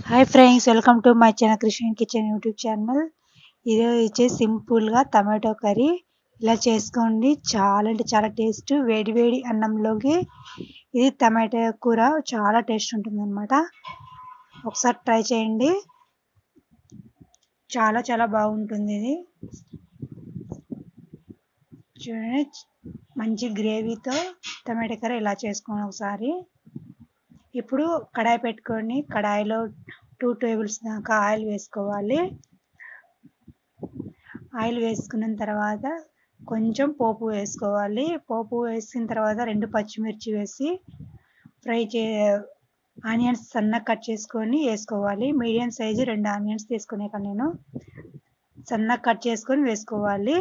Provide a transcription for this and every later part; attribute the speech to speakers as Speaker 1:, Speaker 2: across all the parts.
Speaker 1: Hi friends, welcome to my channel Christian kitchen YouTube channel. ఈరోజు వచ్చేసి సింపుల్గా tomato curry ఇలా చేసుకోండి. చాలా అంటే చాలా టేస్ట్. వేడి వేడి అన్నంలోకి ఇది టమాటో కూర చాలా టేస్ట్ ఉంటుంది అనమాట. ఒకసారి ట్రై చేయండి, చాలా చాలా బాగుంటుంది. ఇది చూడండి, మంచి గ్రేవీతో టమాటో కర్రీ ఇలా చేసుకోండి ఒకసారి. ఇప్పుడు కడాయి పెట్టుకొని కడాయిలో 2 టేబుల్స్ దాకా ఆయిల్ వేసుకోవాలి. ఆయిల్ వేసుకున్న తర్వాత కొంచెం పోపు వేసుకోవాలి. పోపు వేసిన తర్వాత 2 పచ్చిమిర్చి వేసి ఆనియన్స్ సన్నగా కట్ చేసుకొని వేసుకోవాలి. మీడియం సైజు 2 ఆనియన్స్ తీసుకునే కానీ నేను సన్నగా కట్ చేసుకొని వేసుకోవాలి.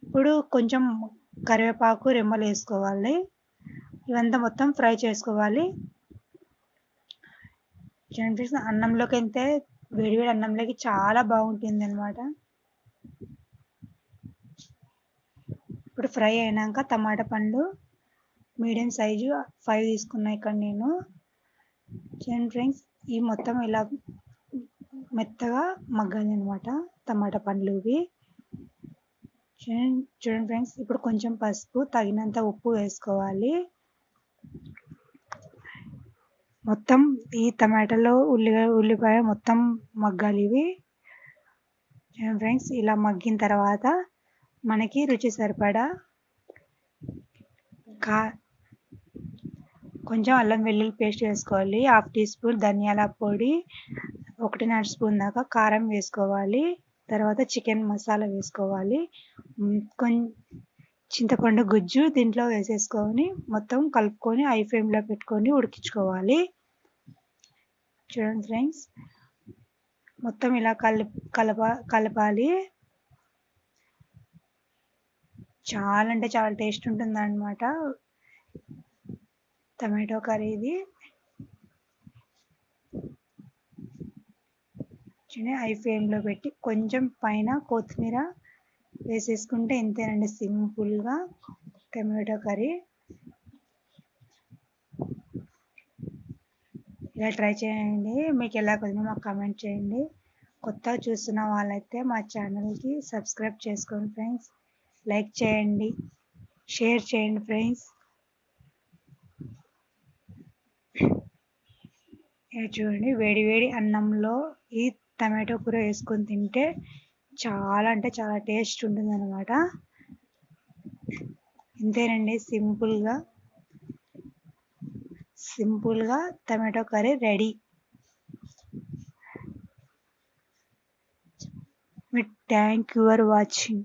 Speaker 1: ఇప్పుడు కొంచెం కరివేపాకు రెమ్మలు వేసుకోవాలి. ఇవంతా మొత్తం ఫ్రై చేసుకోవాలి. అన్నంలోకి అయితే వేడివేడి అన్నంలోకి చాలా బాగుంటుంది అనమాట. ఇప్పుడు ఫ్రై అయినాక టమాటా పండ్లు మీడియం సైజు 5 తీసుకున్నా ఇక్కడ నేను. చూడండి ఫ్రెండ్స్, ఈ మొత్తం ఇలా మెత్తగా మగ్గాలి అనమాట టమాటా పండ్లు ఇవి. చూడండి ఫ్రెండ్స్, ఇప్పుడు కొంచెం పసుపు, తగినంత ఉప్పు వేసుకోవాలి. మొత్తం ఈ టమాటాలో ఉల్లిపాయ మొత్తం మగ్గాలి ఇవి. చూడండి ఫ్రెండ్స్, ఇలా మగ్గిన తర్వాత మనకి రుచి సరిపడా కొంచెం అల్లం వెల్లుల్లి పేస్ట్ వేసుకోవాలి. 1/2 టీ స్పూన్ ధనియాల పొడి, 1.5 స్పూన్ దాకా కారం వేసుకోవాలి. తర్వాత చికెన్ మసాలా వేసుకోవాలి. చింతపండు గుజ్జు దీంట్లో వేసేసుకొని మొత్తం కలుపుకొని హై ఫ్లేమ్లో పెట్టుకొని ఉడికించుకోవాలి. చూడండి ఫ్రెండ్స్, మొత్తం ఇలా కలపాలి. చాలా అంటే చాలా టేస్ట్ ఉంటుంది అన్నమాట టమాటో కర్రీ ఇది. హై ఫ్లేమ్లో పెట్టి కొంచెం పైన కొత్తిమీర వేసేసుకుంటే ఇంతేనండి, సింపుల్గా టమాటో కర్రీ. ఇలా ట్రై చేయండి. మీకు ఎలా కుదిరిందో మాకు కామెంట్ చేయండి. కొత్తగా చూస్తున్న వాళ్ళైతే మా ఛానల్కి సబ్స్క్రైబ్ చేసుకోండి ఫ్రెండ్స్. లైక్ చేయండి, షేర్ చేయండి ఫ్రెండ్స్. చూడండి, వేడి వేడి అన్నంలో ఈ టమాటో కూర వేసుకొని తింటే చాలా అంటే చాలా టేస్ట్ ఉంటుంది అనమాట. ఇంతేనండి, సింపుల్గా tomato curry ready. Thank you for watching.